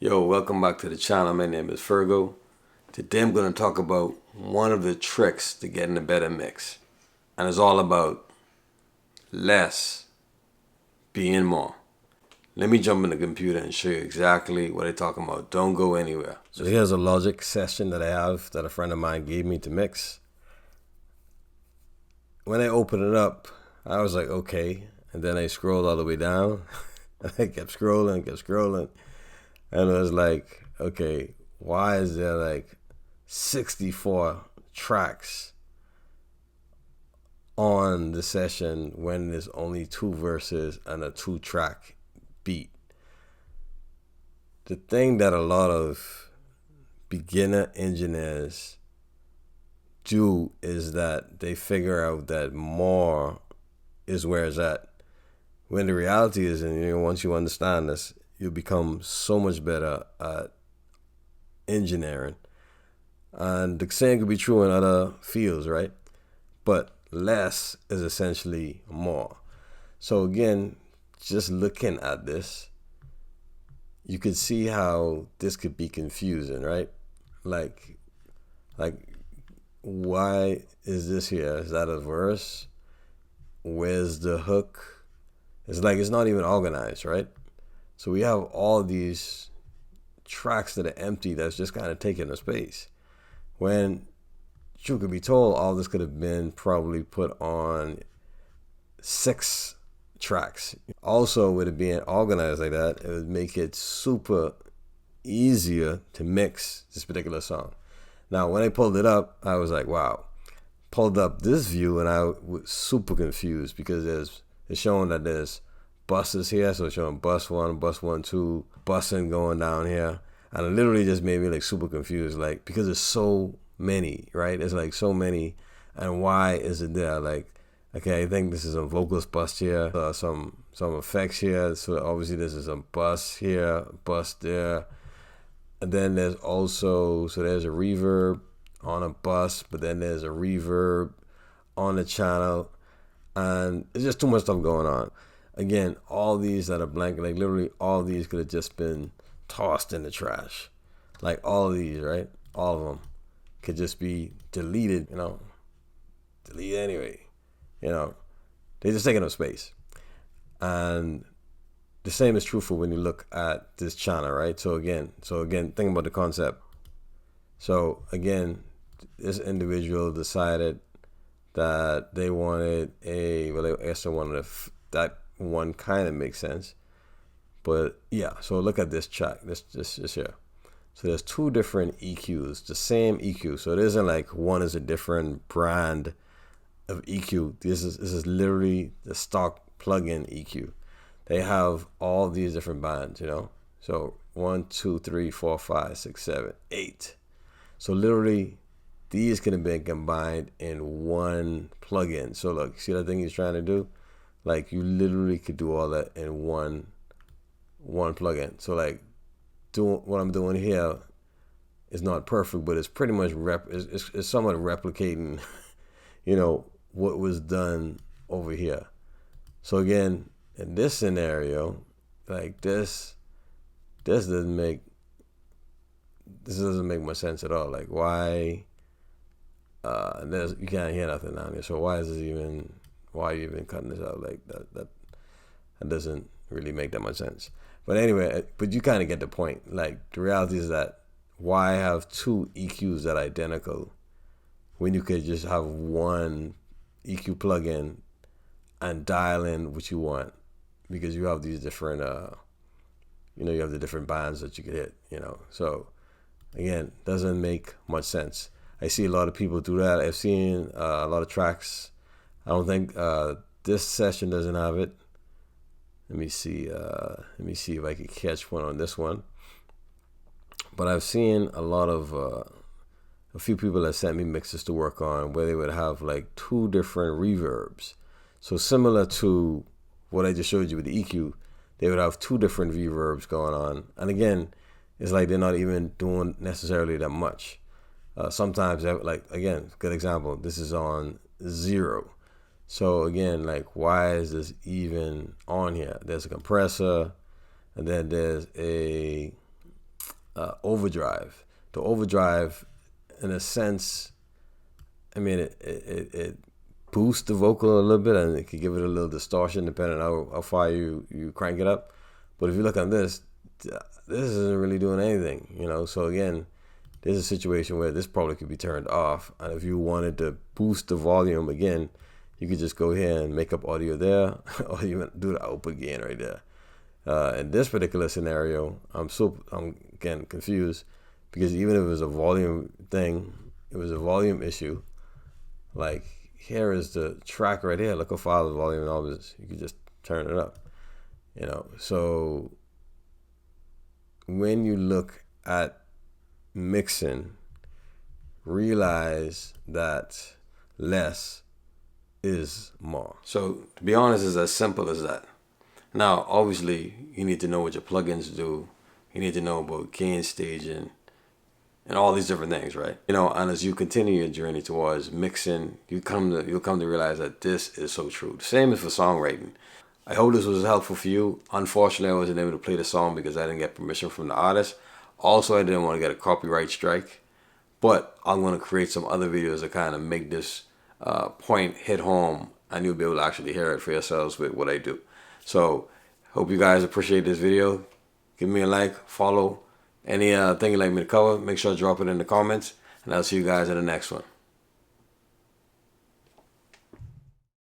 Yo, welcome back to the channel. My name is Fergo. Today I'm going to talk about one of the tricks to getting a better mix. And it's all about less being more. Let me jump in the computer and show you exactly what I'm talking about. Don't go anywhere. So here's a Logic session that I have that a friend of mine gave me to mix. When I opened it up, I was like, okay. And then I scrolled all the way down. I kept scrolling. And it was like, okay, why is there like 64 tracks on the session when there's only two verses and a 2-track beat? The thing that a lot of beginner engineers do is that they figure out that more is where it's at. When the reality is, and once you understand this, you become so much better at engineering. And the same could be true in other fields, right? But less is essentially more. So again, just looking at this, you could see how this could be confusing, right? Like why is this here? Is that a verse? Where's the hook? It's like it's not even organized, right? So we have all these tracks that are empty that's just kind of taking a space. When truth could be told, all this could have been probably put on 6 tracks. Also, with it being organized like that, it would make it super easier to mix this particular song. Now, when I pulled it up, I was like, wow. Pulled up this view and I was super confused because it's showing that there's buses here. So it's showing bus 1, bus 1, 2, busing going down here. And it literally just made me like super confused, like, because there's so many, right? It's like so many. And why is it there? Like, okay, I think this is a vocals bus here, some effects here. So obviously this is a bus here, bus there. And then there's also, so there's a reverb on a bus, but then there's a reverb on the channel. And it's just too much stuff going on. Again, all these that are blank, like literally all these could have just been tossed in the trash. Like all of these, right? All of them could just be deleted, delete anyway. They're just taking up space. And the same is true for when you look at this channel, right? So again, think about the concept. So again, this individual decided that they wanted I guess they wanted that one kind of makes sense. But yeah, so look at this track, this here. So there's 2 different EQs, the same EQ. So it isn't like one is a different brand of EQ. This is literally the stock plug-in EQ. They have all these different bands, So 1, 2, 3, 4, 5, 6, 7, 8. So literally, these can have been combined in one plugin. So look, see that thing he's trying to do? Like you literally could do all that in one plugin. So like, doing what I'm doing here is not perfect, but it's pretty much it's somewhat replicating, what was done over here. So again, in this scenario, like this doesn't make much sense at all. Like why? You can't hear nothing down here. So why are you even cutting this out like that? That doesn't really make that much sense. But anyway, but you kind of get the point. Like the reality is that why have 2 EQs that are identical when you could just have one EQ plugin and dial in what you want, because you have these different you have the different bands that you could hit, So again, doesn't make much sense. I see a lot of people do that. I've seen a lot of tracks. I don't think this session doesn't have it. Let me see if I could catch one on this one. But I've seen a few people that sent me mixes to work on where they would have like 2 different reverbs. So similar to what I just showed you with the EQ, they would have 2 different reverbs going on. And again, it's like they're not even doing necessarily that much. Sometimes, like, again, good example, this is on 0. So again, like, why is this even on here? There's a compressor, and then there's a overdrive. The overdrive, in a sense, I mean, it boosts the vocal a little bit, and it can give it a little distortion depending on how far you crank it up. But if you look on this isn't really doing anything, you know. So again, there's a situation where this probably could be turned off, and if you wanted to boost the volume again, you could just go here and make up audio there, or you do the output gain right there. In this particular scenario, I'm again confused, because even if it was a volume thing, it was a volume issue. Like, here is the track right here. Look how far the volume and all this. You could just turn it up, you know. So when you look at mixing, realize that less is more. So to be honest, it's as simple as that. Now, obviously, you need to know what your plugins do. You need to know about gain staging and all these different things, right? You know, and as you continue your journey towards mixing, you'll come to realize that this is so true. The same as for songwriting. I hope this was helpful for you. Unfortunately, I wasn't able to play the song because I didn't get permission from the artist. Also, I didn't want to get a copyright strike. But I'm going to create some other videos that kind of make this point hit home, and you'll be able to actually hear it for yourselves with what I do. So, hope you guys appreciate this video. Give me a like, follow. Any thing you'd like me to cover, make sure to drop it in the comments. And I'll see you guys in the next one.